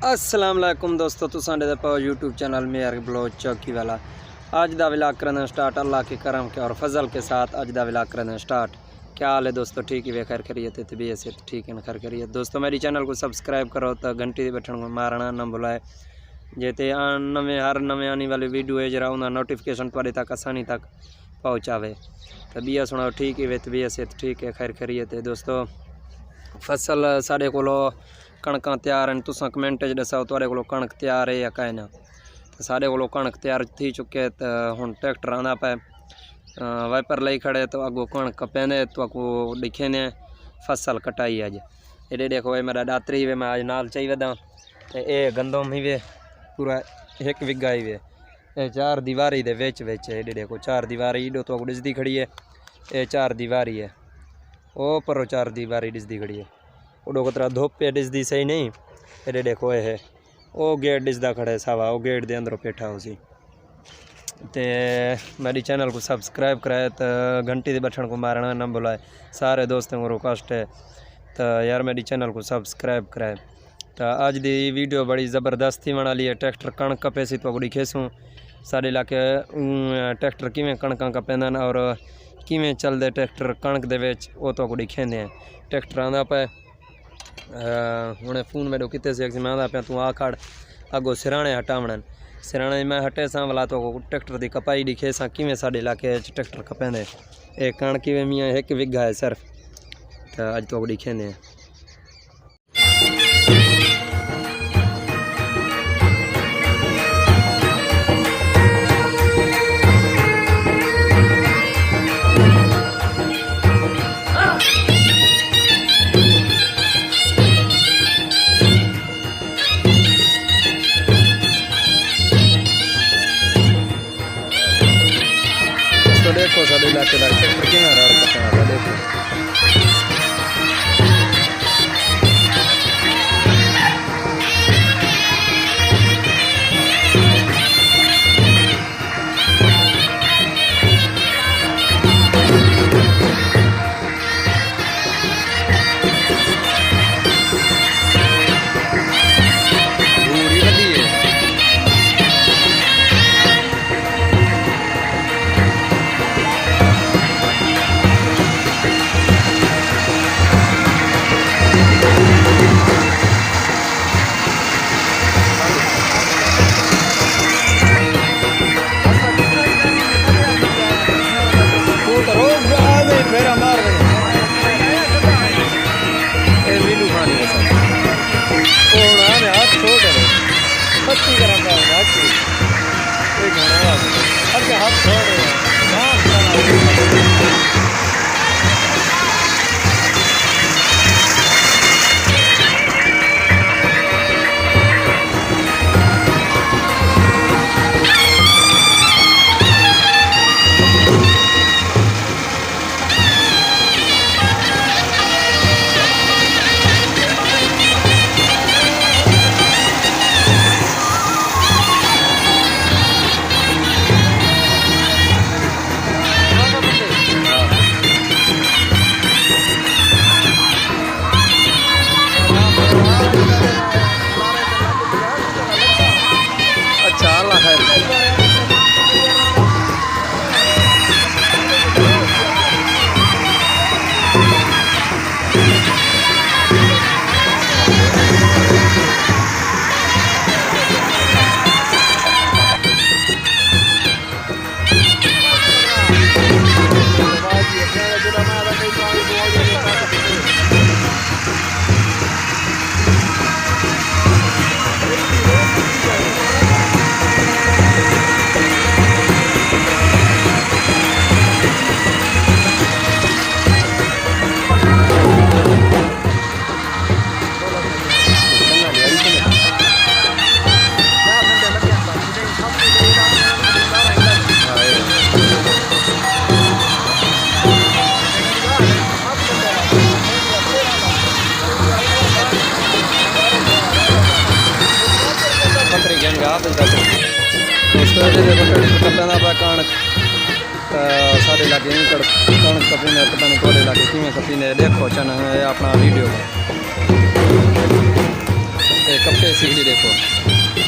अस्सलाम वालेकुम दोस्तों, तो साढ़े पाओ यूट्यूब चैनल मेयर ब्लॉग चौकी वाला। अज का विलाग करना स्टार्ट अल्लाह के करम के और फजल के साथ अज का विलाग करना स्टार्ट। क्या हाल है दोस्तों? ठीक ही वे खैर करिए तो तबीयत से ठीक है खैर करिए दोस्तों। मेरी चैनल को सब्सक्राइब करो तो घंटी बटन को मारना ना भुलाए, जेते नवे हर नवे आने वाली वीडियो है जरा उन्हें नोटिफिकेशन थोड़े तक आसानी तक पहुँचावे। तबीयत सुनाओ ठीक ही वे तबीयत से ठीक है खैर करिए तो दोस्तों। फसल साढ़े को कणक तैयार हैं, तुसा कमेंट दसाओ थोड़े को कणक तैयार है या कहीं ना। तो साढ़े को कणक तैयार थी चुके तो हुण ट्रैक्टर आंदा पे वाइपर लाई खड़े तो अगो कणक पेंदे तो अगो दिखे ने फसल कटाई अज। एडे देखो ये मेरा दातरी वे मैं आज नाल चाहिए वदा तो ये गंदम ही वे पूरा 1 बीघा ही वे ये 4 दीवारी दे विच एडे देखो 4 दीवारी इडो तो डिसदी खड़ी है। ये 4 दीवारी है ओ पर 4 दीवारी डिसदी खड़ी है। उडो कतरा धोप पे डिसदी सही नहीं। एडे देखो ये है ओ गेट डिसदा खड़े सावा ओ गेट दे अंदरों बैठा उसी। ते मेरी चैनल को सब्सक्राइब कराए तो घंटी दे बटन को मारना ना भुलाए। सारे दोस्तों को रिक्वेस्ट है तो यार मेरी चैनल को सब्सक्राइब कराए। तो आज दी वीडियो बड़ी ज़बरदस्त थी बना ली है। ट्रैक्टर कणक कपे सी तो बड़ी खेसूँ साढ़े इलाके ट्रैक्टर किमें कणक कपेंदन और किमें चलते ट्रैक्टर कणक दे विच वो तो दिखेंदे हैं। ट्रैक्टर आंदा पे हुणे फोन मेरे कितने से मैं आंदा पे तू आ खड़ अगो सिराणे हटावण सिराणे मैं हटे सा वाला तो ट्रैक्टर की कपाई दिखे सा किमें साढ़े इलाके ट्रैक्टर कपेंदे। एक कणक में मियाँ 1 बीघा है सिर्फ तो अज तो दिखेंदे हैं। तो देखो साढ़े इलाके का ट्रैक्टर कि देखो दोस्तों कपना पा कणक साढ़े लागे कणक कपीने पता नहीं थोड़े लागे किमें कपीने देखो चन अपना वीडियो ये कपड़े सीढ़ी देखो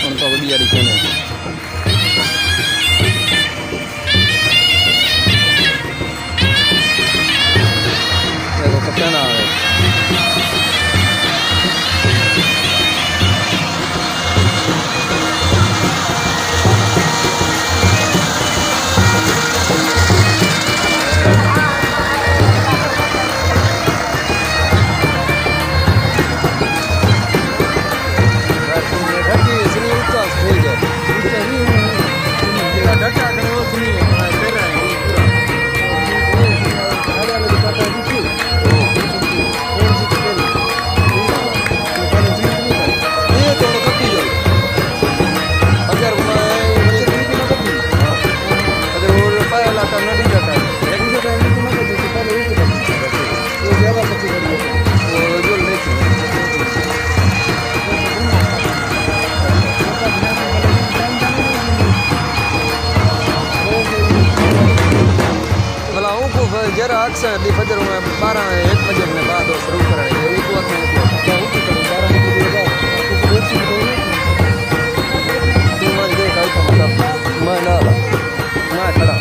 उनको बढ़िया दिखे में देखो कपड़े ना आवे जरा अक्सर फजर में 12-1 बजे में बाद शुरू कर रहे हैं एक वक्त में मैं ना मैं खड़ा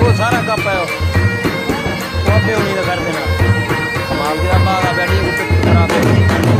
वो सारा कप है नहीं कर देना माल दिया बागा बैठी खराब है।